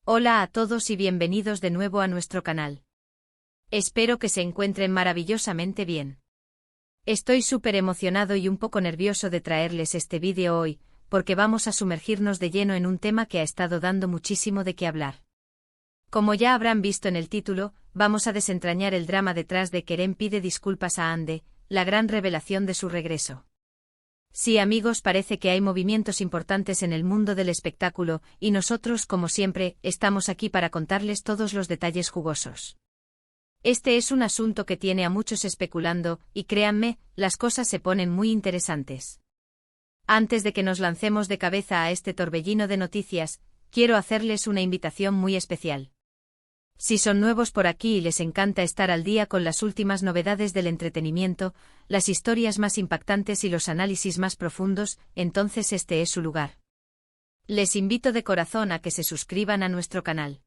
Hola a todos y bienvenidos de nuevo a nuestro canal. Espero que se encuentren maravillosamente bien. Estoy súper emocionado y un poco nervioso de traerles este vídeo hoy, porque vamos a sumergirnos de lleno en un tema que ha estado dando muchísimo de qué hablar. Como ya habrán visto en el título, vamos a desentrañar el drama detrás de Kerem pide disculpas a Hande, la gran revelación de su regreso. Sí, amigos, parece que hay movimientos importantes en el mundo del espectáculo, y nosotros, como siempre, estamos aquí para contarles todos los detalles jugosos. Este es un asunto que tiene a muchos especulando, y créanme, las cosas se ponen muy interesantes. Antes de que nos lancemos de cabeza a este torbellino de noticias, quiero hacerles una invitación muy especial. Si son nuevos por aquí y les encanta estar al día con las últimas novedades del entretenimiento, las historias más impactantes y los análisis más profundos, entonces este es su lugar. Les invito de corazón a que se suscriban a nuestro canal.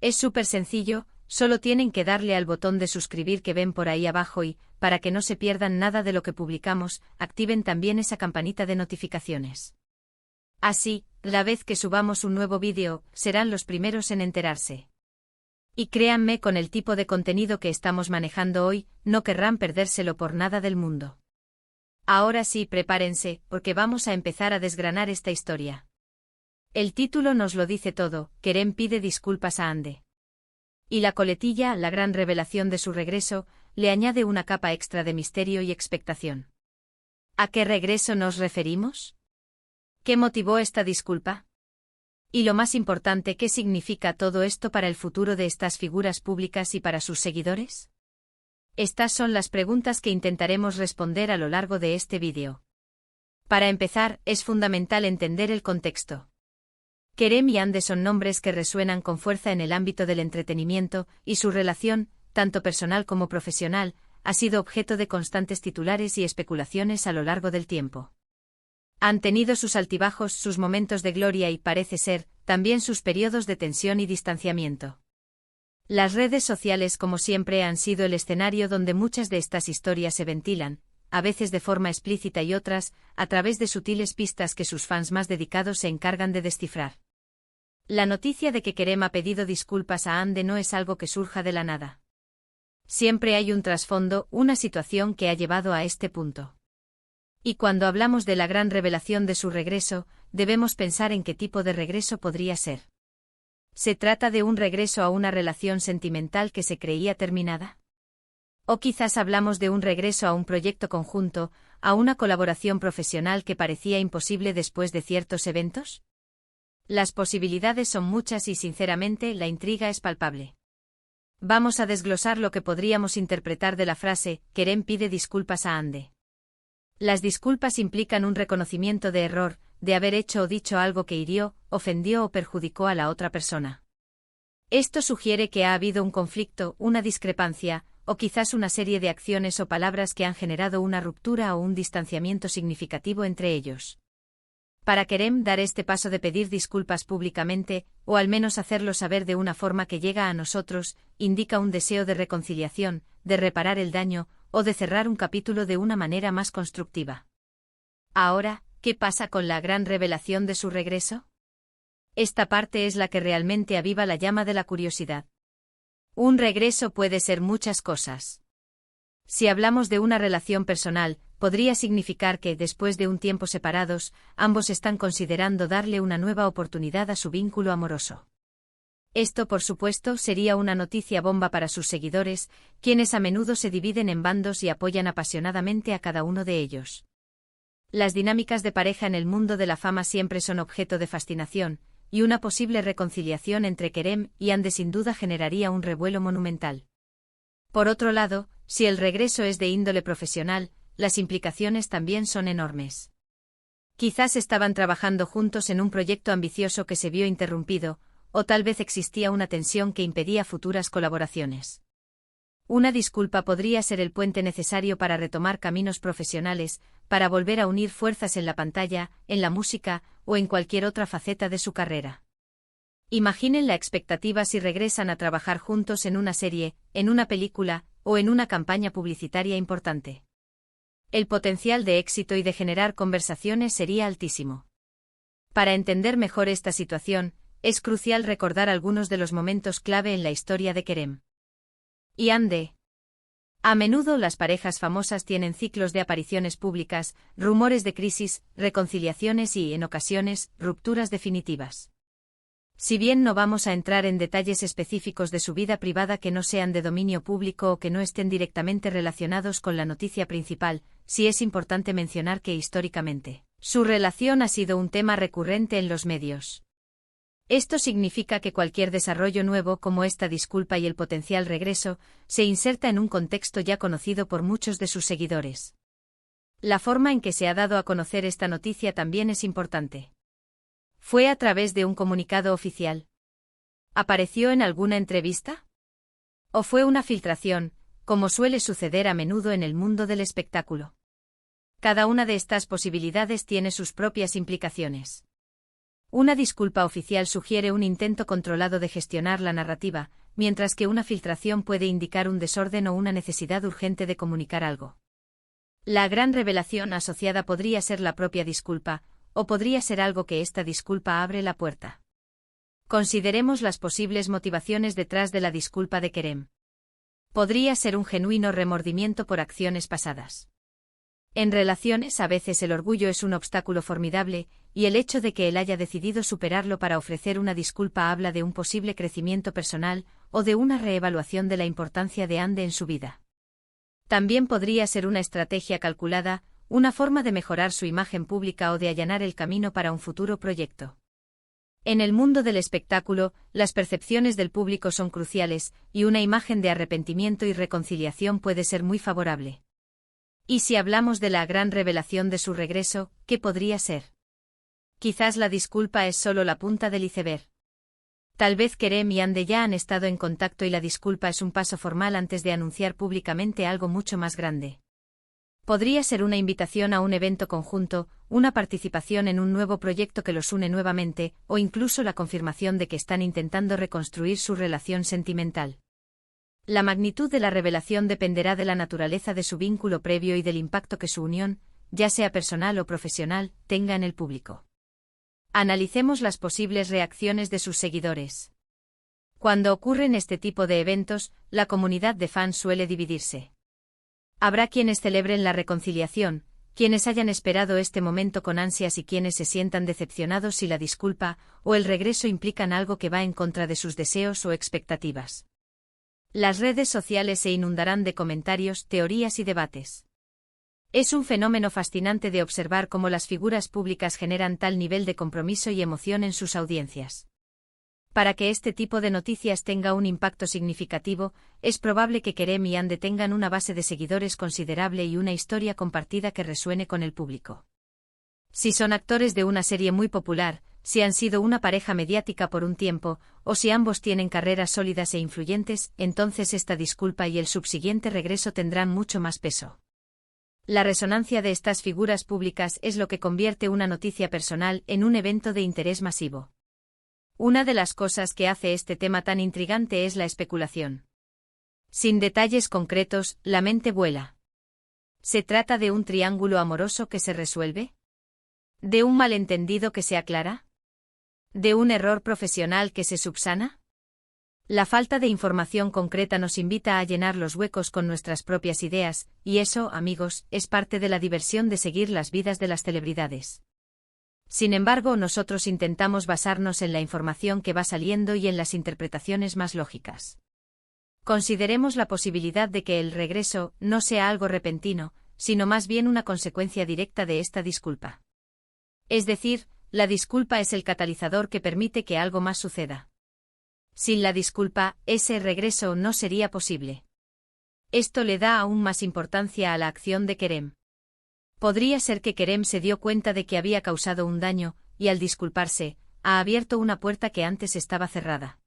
Es súper sencillo, solo tienen que darle al botón de suscribir que ven por ahí abajo y, para que no se pierdan nada de lo que publicamos, activen también esa campanita de notificaciones. Así, la vez que subamos un nuevo vídeo, serán los primeros en enterarse. Y créanme, con el tipo de contenido que estamos manejando hoy, no querrán perdérselo por nada del mundo. Ahora sí, prepárense, porque vamos a empezar a desgranar esta historia. El título nos lo dice todo: Kerem pide disculpas a Hande. Y la coletilla, la gran revelación de su regreso, le añade una capa extra de misterio y expectación. ¿A qué regreso nos referimos? ¿Qué motivó esta disculpa? Y lo más importante, ¿qué significa todo esto para el futuro de estas figuras públicas y para sus seguidores? Estas son las preguntas que intentaremos responder a lo largo de este vídeo. Para empezar, es fundamental entender el contexto. Kerem y Hande son nombres que resuenan con fuerza en el ámbito del entretenimiento, y su relación, tanto personal como profesional, ha sido objeto de constantes titulares y especulaciones a lo largo del tiempo. Han tenido sus altibajos, sus momentos de gloria y, parece ser, también sus periodos de tensión y distanciamiento. Las redes sociales, como siempre, han sido el escenario donde muchas de estas historias se ventilan, a veces de forma explícita y otras, a través de sutiles pistas que sus fans más dedicados se encargan de descifrar. La noticia de que Kerem ha pedido disculpas a Hande no es algo que surja de la nada. Siempre hay un trasfondo, una situación que ha llevado a este punto. Y cuando hablamos de la gran revelación de su regreso, debemos pensar en qué tipo de regreso podría ser. ¿Se trata de un regreso a una relación sentimental que se creía terminada? ¿O quizás hablamos de un regreso a un proyecto conjunto, a una colaboración profesional que parecía imposible después de ciertos eventos? Las posibilidades son muchas y, sinceramente, la intriga es palpable. Vamos a desglosar lo que podríamos interpretar de la frase: Kerem pide disculpas a Hande. Las disculpas implican un reconocimiento de error, de haber hecho o dicho algo que hirió, ofendió o perjudicó a la otra persona. Esto sugiere que ha habido un conflicto, una discrepancia, o quizás una serie de acciones o palabras que han generado una ruptura o un distanciamiento significativo entre ellos. Para Kerem, dar este paso de pedir disculpas públicamente, o al menos hacerlo saber de una forma que llega a nosotros, indica un deseo de reconciliación, de reparar el daño, o de cerrar un capítulo de una manera más constructiva. Ahora, ¿qué pasa con la gran revelación de su regreso? Esta parte es la que realmente aviva la llama de la curiosidad. Un regreso puede ser muchas cosas. Si hablamos de una relación personal, podría significar que, después de un tiempo separados, ambos están considerando darle una nueva oportunidad a su vínculo amoroso. Esto, por supuesto, sería una noticia bomba para sus seguidores, quienes a menudo se dividen en bandos y apoyan apasionadamente a cada uno de ellos. Las dinámicas de pareja en el mundo de la fama siempre son objeto de fascinación, y una posible reconciliación entre Kerem y Hande sin duda generaría un revuelo monumental. Por otro lado, si el regreso es de índole profesional, las implicaciones también son enormes. Quizás estaban trabajando juntos en un proyecto ambicioso que se vio interrumpido, o tal vez existía una tensión que impedía futuras colaboraciones. Una disculpa podría ser el puente necesario para retomar caminos profesionales, para volver a unir fuerzas en la pantalla, en la música, o en cualquier otra faceta de su carrera. Imaginen la expectativa si regresan a trabajar juntos en una serie, en una película, o en una campaña publicitaria importante. El potencial de éxito y de generar conversaciones sería altísimo. Para entender mejor esta situación, Es crucial recordar algunos de los momentos clave en la historia de Kerem y Hande. A menudo las parejas famosas tienen ciclos de apariciones públicas, rumores de crisis, reconciliaciones y, en ocasiones, rupturas definitivas. Si bien no vamos a entrar en detalles específicos de su vida privada que no sean de dominio público o que no estén directamente relacionados con la noticia principal, sí es importante mencionar que históricamente, su relación ha sido un tema recurrente en los medios. Esto significa que cualquier desarrollo nuevo como esta disculpa y el potencial regreso, se inserta en un contexto ya conocido por muchos de sus seguidores. La forma en que se ha dado a conocer esta noticia también es importante. ¿Fue a través de un comunicado oficial? ¿Apareció en alguna entrevista? ¿O fue una filtración, como suele suceder a menudo en el mundo del espectáculo? Cada una de estas posibilidades tiene sus propias implicaciones. Una disculpa oficial sugiere un intento controlado de gestionar la narrativa, mientras que una filtración puede indicar un desorden o una necesidad urgente de comunicar algo. La gran revelación asociada podría ser la propia disculpa, o podría ser algo que esta disculpa abre la puerta. Consideremos las posibles motivaciones detrás de la disculpa de Kerem. Podría ser un genuino remordimiento por acciones pasadas. En relaciones a veces el orgullo es un obstáculo formidable, y el hecho de que él haya decidido superarlo para ofrecer una disculpa habla de un posible crecimiento personal, o de una reevaluación de la importancia de Hande en su vida. También podría ser una estrategia calculada, una forma de mejorar su imagen pública o de allanar el camino para un futuro proyecto. En el mundo del espectáculo, las percepciones del público son cruciales, y una imagen de arrepentimiento y reconciliación puede ser muy favorable. Y si hablamos de la gran revelación de su regreso, ¿qué podría ser? Quizás la disculpa es solo la punta del iceberg. Tal vez Kerem y Hande ya han estado en contacto y la disculpa es un paso formal antes de anunciar públicamente algo mucho más grande. Podría ser una invitación a un evento conjunto, una participación en un nuevo proyecto que los une nuevamente, o incluso la confirmación de que están intentando reconstruir su relación sentimental. La magnitud de la revelación dependerá de la naturaleza de su vínculo previo y del impacto que su unión, ya sea personal o profesional, tenga en el público. Analicemos las posibles reacciones de sus seguidores. Cuando ocurren este tipo de eventos, la comunidad de fans suele dividirse. Habrá quienes celebren la reconciliación, quienes hayan esperado este momento con ansias y quienes se sientan decepcionados si la disculpa o el regreso implican algo que va en contra de sus deseos o expectativas. Las redes sociales se inundarán de comentarios, teorías y debates. Es un fenómeno fascinante de observar cómo las figuras públicas generan tal nivel de compromiso y emoción en sus audiencias. Para que este tipo de noticias tenga un impacto significativo, es probable que Kerem y Hande tengan una base de seguidores considerable y una historia compartida que resuene con el público. Si son actores de una serie muy popular, si han sido una pareja mediática por un tiempo, o si ambos tienen carreras sólidas e influyentes, entonces esta disculpa y el subsiguiente regreso tendrán mucho más peso. La resonancia de estas figuras públicas es lo que convierte una noticia personal en un evento de interés masivo. Una de las cosas que hace este tema tan intrigante es la especulación. Sin detalles concretos, la mente vuela. ¿Se trata de un triángulo amoroso que se resuelve? ¿De un malentendido que se aclara? ¿De un error profesional que se subsana? La falta de información concreta nos invita a llenar los huecos con nuestras propias ideas, y eso, amigos, es parte de la diversión de seguir las vidas de las celebridades. Sin embargo, nosotros intentamos basarnos en la información que va saliendo y en las interpretaciones más lógicas. Consideremos la posibilidad de que el regreso no sea algo repentino, sino más bien una consecuencia directa de esta disculpa. Es decir, la disculpa es el catalizador que permite que algo más suceda. Sin la disculpa, ese regreso no sería posible. Esto le da aún más importancia a la acción de Kerem. Podría ser que Kerem se dio cuenta de que había causado un daño, y al disculparse, ha abierto una puerta que antes estaba cerrada.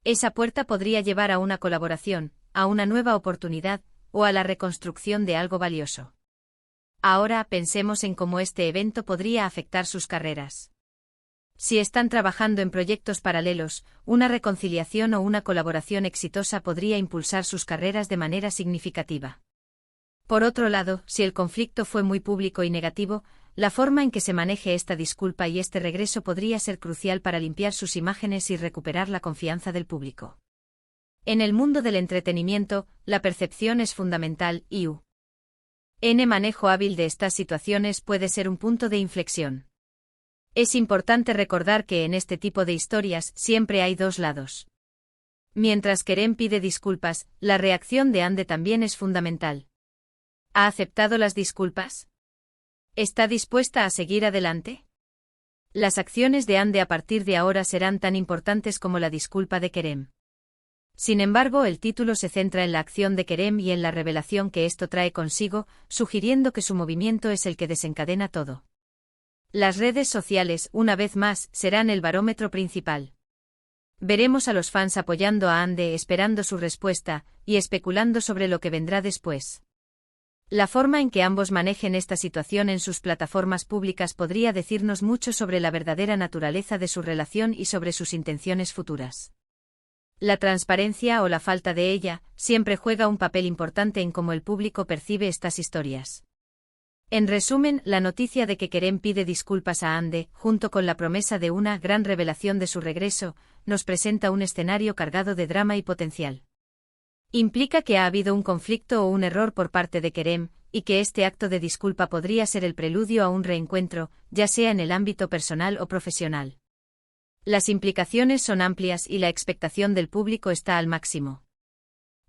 Esa puerta podría llevar a una colaboración, a una nueva oportunidad, o a la reconstrucción de algo valioso. Ahora pensemos en cómo este evento podría afectar sus carreras. Si están trabajando en proyectos paralelos, una reconciliación o una colaboración exitosa podría impulsar sus carreras de manera significativa. Por otro lado, si el conflicto fue muy público y negativo, la forma en que se maneje esta disculpa y este regreso podría ser crucial para limpiar sus imágenes y recuperar la confianza del público. En el mundo del entretenimiento, la percepción es fundamental y manejo hábil de estas situaciones puede ser un punto de inflexión. Es importante recordar que en este tipo de historias siempre hay dos lados. Mientras Kerem pide disculpas, la reacción de Hande también es fundamental. ¿Ha aceptado las disculpas? ¿Está dispuesta a seguir adelante? Las acciones de Hande a partir de ahora serán tan importantes como la disculpa de Kerem. Sin embargo, el título se centra en la acción de Kerem y en la revelación que esto trae consigo, sugiriendo que su movimiento es el que desencadena todo. Las redes sociales, una vez más, serán el barómetro principal. Veremos a los fans apoyando a Hande, esperando su respuesta, y especulando sobre lo que vendrá después. La forma en que ambos manejen esta situación en sus plataformas públicas podría decirnos mucho sobre la verdadera naturaleza de su relación y sobre sus intenciones futuras. La transparencia o la falta de ella siempre juega un papel importante en cómo el público percibe estas historias. En resumen, la noticia de que Kerem pide disculpas a Hande, junto con la promesa de una gran revelación de su regreso, nos presenta un escenario cargado de drama y potencial. Implica que ha habido un conflicto o un error por parte de Kerem, y que este acto de disculpa podría ser el preludio a un reencuentro, ya sea en el ámbito personal o profesional. Las implicaciones son amplias y la expectación del público está al máximo.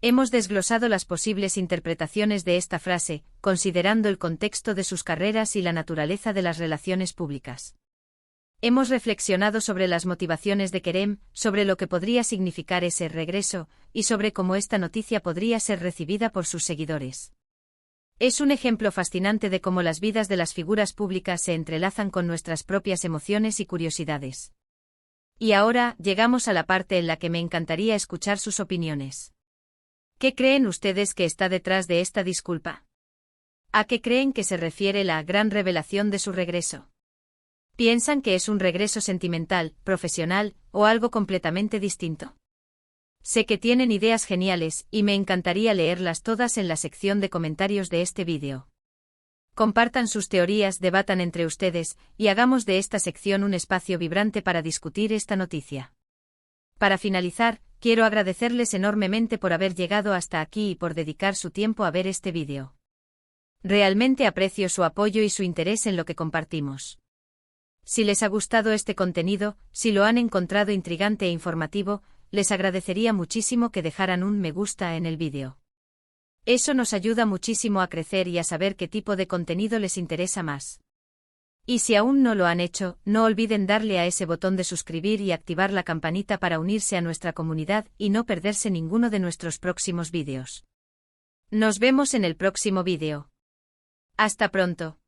Hemos desglosado las posibles interpretaciones de esta frase, considerando el contexto de sus carreras y la naturaleza de las relaciones públicas. Hemos reflexionado sobre las motivaciones de Kerem, sobre lo que podría significar ese regreso, y sobre cómo esta noticia podría ser recibida por sus seguidores. Es un ejemplo fascinante de cómo las vidas de las figuras públicas se entrelazan con nuestras propias emociones y curiosidades. Y ahora, llegamos a la parte en la que me encantaría escuchar sus opiniones. ¿Qué creen ustedes que está detrás de esta disculpa? ¿A qué creen que se refiere la gran revelación de su regreso? ¿Piensan que es un regreso sentimental, profesional, o algo completamente distinto? Sé que tienen ideas geniales, y me encantaría leerlas todas en la sección de comentarios de este vídeo. Compartan sus teorías, debatan entre ustedes, y hagamos de esta sección un espacio vibrante para discutir esta noticia. Para finalizar, quiero agradecerles enormemente por haber llegado hasta aquí y por dedicar su tiempo a ver este vídeo. Realmente aprecio su apoyo y su interés en lo que compartimos. Si les ha gustado este contenido, si lo han encontrado intrigante e informativo, les agradecería muchísimo que dejaran un me gusta en el vídeo. Eso nos ayuda muchísimo a crecer y a saber qué tipo de contenido les interesa más. Y si aún no lo han hecho, no olviden darle a ese botón de suscribir y activar la campanita para unirse a nuestra comunidad y no perderse ninguno de nuestros próximos vídeos. Nos vemos en el próximo vídeo. Hasta pronto.